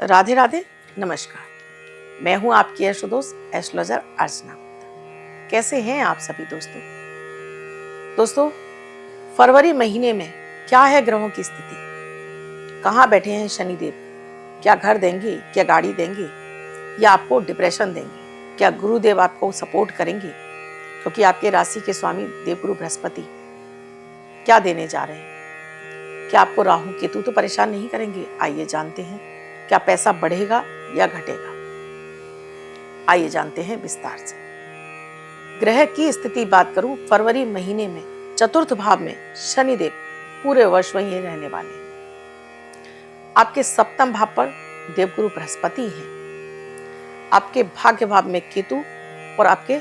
राधे राधे, नमस्कार। मैं हूं आपकी एस्ट्रो दोस्त एस्ट्रोलॉजर अर्चना गुप्ता। कैसे हैं आप सभी दोस्तों? फरवरी महीने में क्या है ग्रहों की स्थिति? कहाँ बैठे हैं शनिदेव? क्या घर देंगे, क्या गाड़ी देंगे, या आपको डिप्रेशन देंगे? क्या गुरुदेव आपको सपोर्ट करेंगे? क्योंकि आपके राशि के स्वामी देवगुरु बृहस्पति क्या देने जा रहे हैं? क्या आपको राहु केतु तो परेशान नहीं करेंगे? आइए जानते हैं। क्या पैसा बढ़ेगा या घटेगा? आइए जानते हैं विस्तार से। ग्रह की स्थिति बात करूं, फरवरी महीने में चतुर्थ भाव में शनिदेव पूरे वर्ष वहीं रहने वाले हैं। आपके सप्तम भाव पर देवगुरु बृहस्पति हैं। आपके भाग्य भाव में केतु और आपके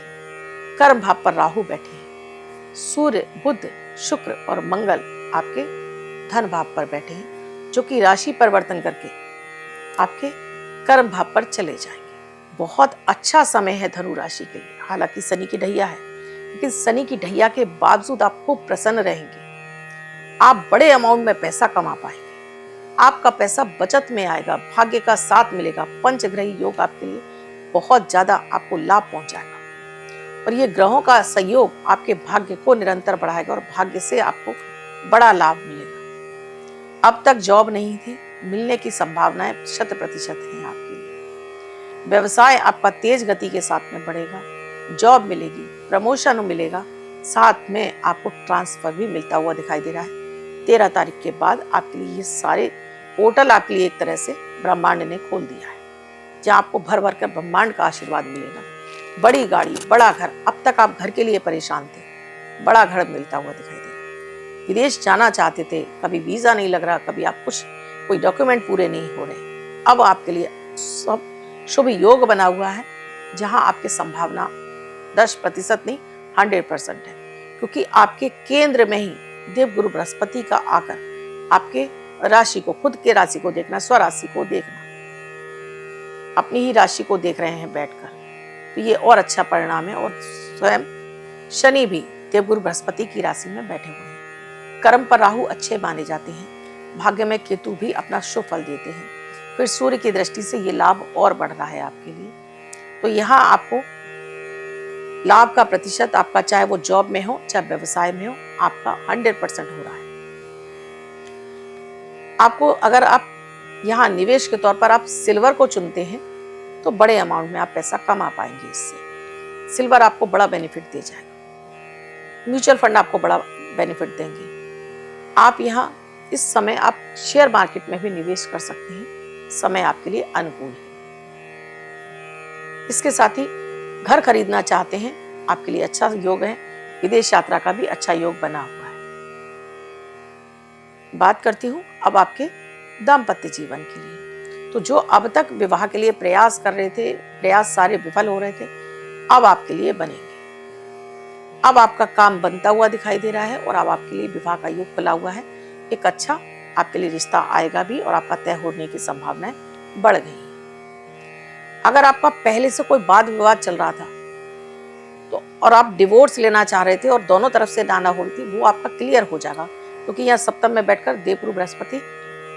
कर्म भाव पर राहु बैठे हैं। सूर्य, बुध, शुक्र और मंगल आपके धन भाव पर बैठे हैं, जो कि राशि परिवर्तन करके आपके कर्म भाव पर चले जाएंगे। बहुत अच्छा समय है धनु राशि के लिए। हालांकि शनि की ढैया है, लेकिन शनि की ढैया के बावजूद आप खूब प्रसन्न रहेंगे। आप बड़े अमाउंट में पैसा कमा पाएंगे। आपका पैसा बचत में आएगा, भाग्य का साथ मिलेगा। पंचग्रही योग आपके लिए बहुत ज्यादा आपको लाभ पहुंचाएगा और ये ग्रहों का सहयोग आपके भाग्य को निरंतर बढ़ाएगा और भाग्य से आपको बड़ा लाभ मिलेगा। अब तक जॉब नहीं थी, मिलने की संभावनाएं 100% हैं आपके लिए। व्यवसाय आपका तेज गति के साथ में बढ़ेगा, जॉब मिलेगी, प्रमोशन मिलेगा, साथ में आपको ट्रांसफर भी मिलता हुआ दिखाई दे रहा है। 13 तारीख के बाद आपके लिए ये सारे पोर्टल आपके लिए एक तरह से ब्रह्मांड ने खोल दिया है, जहां आपको भर भर कर ब्रह्मांड का आशीर्वाद मिलेगा। बड़ी गाड़ी, बड़ा घर, अब तक आप घर के लिए परेशान थे, बड़ा घर मिलता हुआ दिखाई दे रहा है। विदेश जाना चाहते थे, कभी वीजा नहीं लग रहा, कभी आप कोई डॉक्यूमेंट पूरे नहीं हो रहे, अब आपके लिए सब शुभ योग बना हुआ है, जहां आपकी संभावना 10% नहीं 100% है, क्योंकि आपके केंद्र में ही देवगुरु बृहस्पति का आकर आपके राशि को, खुद के राशि को देखना, स्वराशि को देखना, अपनी ही राशि को देख रहे हैं बैठकर, तो ये और अच्छा परिणाम है। और स्वयं शनि भी देवगुरु बृहस्पति की राशि में बैठे हुए हैं। कर्म पर राहु अच्छे माने जाते हैं, भाग्य में केतु भी अपना शुभ फल देते हैं। फिर सूर्य की दृष्टि से ये लाभ और बढ़ रहा है आपके लिए। तो यहाँ आपको लाभ का प्रतिशत आपका, चाहे वो जॉब में हो चाहे व्यवसाय में हो, आपका 100% हो रहा है। आपको अगर आप यहाँ निवेश के तौर पर आप सिल्वर को चुनते हैं तो बड़े अमाउंट में आप पैसा कमा पाएंगे। इससे सिल्वर आपको बड़ा बेनिफिट दे जाएगा। म्यूचुअल फंड आपको बड़ा बेनिफिट देंगे। आप यहाँ इस समय आप शेयर मार्केट में भी निवेश कर सकते हैं। समय आपके लिए अनुकूल है। इसके साथ ही घर खरीदना चाहते हैं, आपके लिए अच्छा योग है। विदेश यात्रा का भी अच्छा योग बना हुआ है। बात करती हूँ अब आपके दाम्पत्य जीवन के लिए। तो जो अब तक विवाह के लिए प्रयास कर रहे थे, प्रयास सारे विफल हो रहे थे, अब आपके लिए बनेंगे। अब आपका काम बनता हुआ दिखाई दे रहा है और अब आपके लिए विवाह का योग खुला हुआ है। एक अच्छा आपके लिए रिश्ता आएगा भी और आपका तय होने की संभावनाएं बढ़ गई है। अगर आपका पहले से कोई वाद विवाद चल रहा था तो और आप डिवोर्स लेना चाह रहे थे और दोनों तरफ से नाना हो रही थी, वो आपका क्लियर हो जाएगा, क्योंकि यहाँ सप्तम में बैठकर देवगुरु बृहस्पति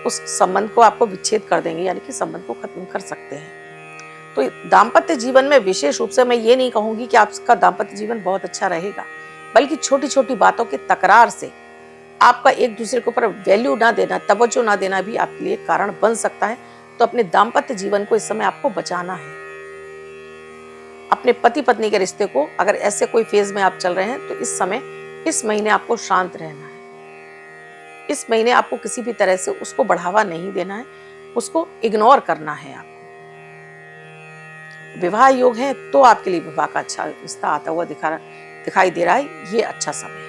उस संबंध को आपको विच्छेद कर देंगे, यानी कि संबंध को खत्म कर सकते हैं। तो दाम्पत्य जीवन में विशेष रूप से मैं ये नहीं कहूंगी कि आपका दाम्पत्य जीवन बहुत अच्छा रहेगा, बल्कि छोटी छोटी बातों के तकरार से आपका एक दूसरे के ऊपर वैल्यू ना देना, तवज्जो ना देना भी आपके लिए कारण बन सकता है। तो अपने दाम्पत्य जीवन को इस समय आपको बचाना है। अपने पति पत्नी के रिश्ते को, अगर ऐसे कोई फेज में आप चल रहे हैं तो इस समय, इस महीने आपको शांत रहना है। इस महीने आपको किसी भी तरह से उसको बढ़ावा नहीं देना है, उसको इग्नोर करना है आपको। विवाह योग है तो आपके लिए विवाह का अच्छा रिश्ता आता हुआ दिखाई दे रहा है। ये अच्छा समय है।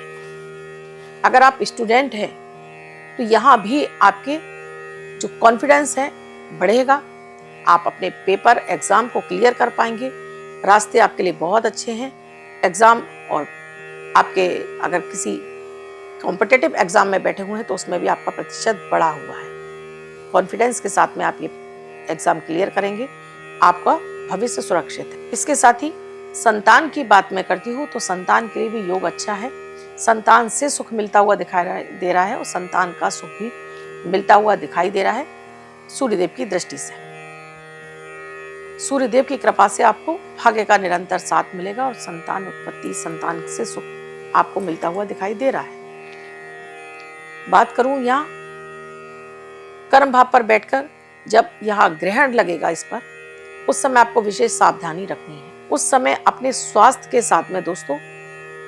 अगर आप स्टूडेंट हैं तो यहाँ भी आपके जो कॉन्फिडेंस है बढ़ेगा। आप अपने पेपर एग्जाम को क्लियर कर पाएंगे। रास्ते आपके लिए बहुत अच्छे हैं। एग्जाम, और आपके अगर किसी कॉम्पिटिटिव एग्जाम में बैठे हुए हैं तो उसमें भी आपका प्रतिशत बढ़ा हुआ है। कॉन्फिडेंस के साथ में आप ये एग्जाम क्लियर करेंगे, आपका भविष्य सुरक्षित है। इसके साथ ही संतान की बात मैं करती हूँ तो संतान के लिए भी योग अच्छा है। संतान से सुख मिलता हुआ दिखाई दे रहा है और संतान का सुख भी मिलता हुआ दिखाई दे रहा है सूर्यदेव की दृष्टि से। सूर्य देव की कृपा से आपको भाग्य का निरंतर साथ मिलेगा और संतान उत्पत्ति, संतान से सुख आपको मिलता हुआ दिखाई दे रहा है। बात करूं यहाँ कर्म भाव पर बैठकर, जब यहाँ ग्रहण लगेगा इस पर, उस समय आपको विशेष सावधानी रखनी है। उस समय अपने स्वास्थ्य के साथ में दोस्तों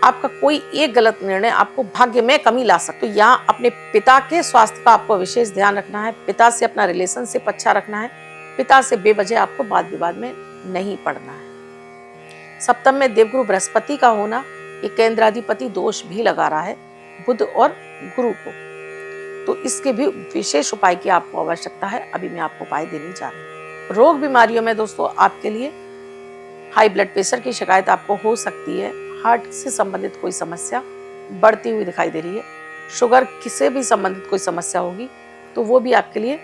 आपका कोई एक गलत निर्णय आपको भाग्य में कमी ला सकता है। तो यहाँ अपने पिता के स्वास्थ्य का आपको विशेष ध्यान रखना है। पिता से अपना रिलेशनशिप अच्छा रखना है। पिता से बेवजह आपको वाद विवाद में नहीं पड़ना है। सप्तम में देवगुरु बृहस्पति का होना ये केंद्राधिपति दोष भी लगा रहा है बुध और गुरु को, तो इसके भी विशेष उपाय की आपको आवश्यकता है। अभी मैं आपको उपाय देने जा रही हूँ। रोग बीमारियों में दोस्तों आपके लिए हाई ब्लड प्रेशर की शिकायत आपको हो सकती है। हार्ट से संबंधित कोई समस्या बढ़ती हुई दिखाई दे रही है। शुगर से भी संबंधित कोई समस्या होगी तो वो भी आपके लिए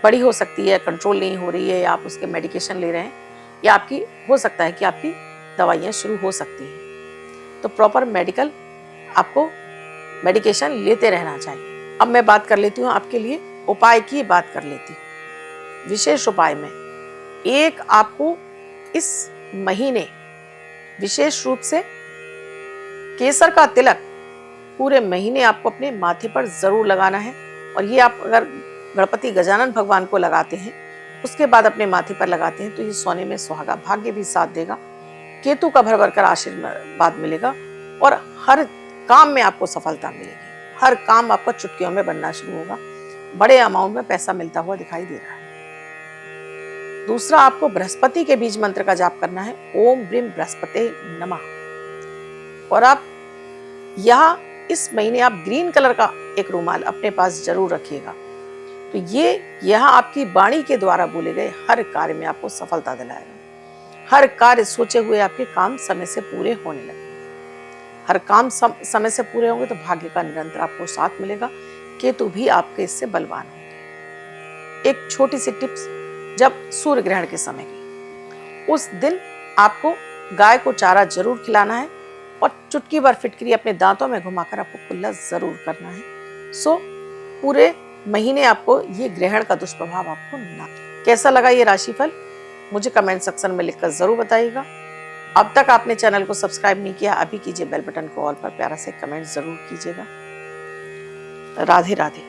बड़ी हो सकती है, कंट्रोल नहीं हो रही है, या आप उसके मेडिकेशन ले रहे हैं, या आपकी हो सकता है कि आपकी दवाइयाँ शुरू हो सकती हैं। तो प्रॉपर मेडिकल आपको मेडिकेशन लेते रहना चाहिए। अब मैं बात कर लेती हूँ आपके लिए उपाय की बात कर लेती हूँ। विशेष उपाय में एक आपको इस महीने विशेष रूप से केसर का तिलक पूरे महीने आपको अपने माथे पर जरूर लगाना है। और ये आप अगर गणपति गजानन भगवान को लगाते हैं उसके बाद अपने माथे पर लगाते हैं तो ये सोने में सुहागा, भाग्य भी साथ देगा, केतु का भर भर कर आशीर्वाद मिलेगा और हर काम में आपको सफलता मिलेगी। हर काम आपका चुटकियों में बनना शुरू होगा। बड़े अमाउंट में पैसा मिलता हुआ दिखाई दे रहा है। दूसरा, आपको बृहस्पति के बीज मंत्र का जाप करना है, ओम ब्रीम बृहस्पते नमः। और आप यहाँ इस महीने आप ग्रीन कलर का एक रुमाल अपने पास जरूर रखिएगा। तो ये यहाँ आपकी वाणी के द्वारा बोले गए हर कार्य में आपको सफलता दिलाएगा। हर कार्य सोचे हुए आपके काम समय से पूरे होने लगे। हर काम समय से पूरे होंगे तो भाग्य का निरंतर आपको साथ मिलेगा। केतु भी आपके इससे बलवान होंगे। एक छोटी सी टिप्स, जब सूर्य ग्रहण के समय की उस दिन आपको गाय को चारा जरूर खिलाना है और चुटकी भर फिटकरी अपने दांतों में घुमाकर आपको कुल्ला जरूर करना है। सो पूरे महीने आपको ये ग्रहण का दुष्प्रभाव आपको ना। कैसा लगा ये राशिफल मुझे कमेंट सेक्शन में लिखकर जरूर बताइएगा। अब तक आपने चैनल को सब्सक्राइब नहीं किया, अभी कीजिए, बेल बटन को ऑल पर प्यारा से कमेंट जरूर कीजिएगा। राधे राधे।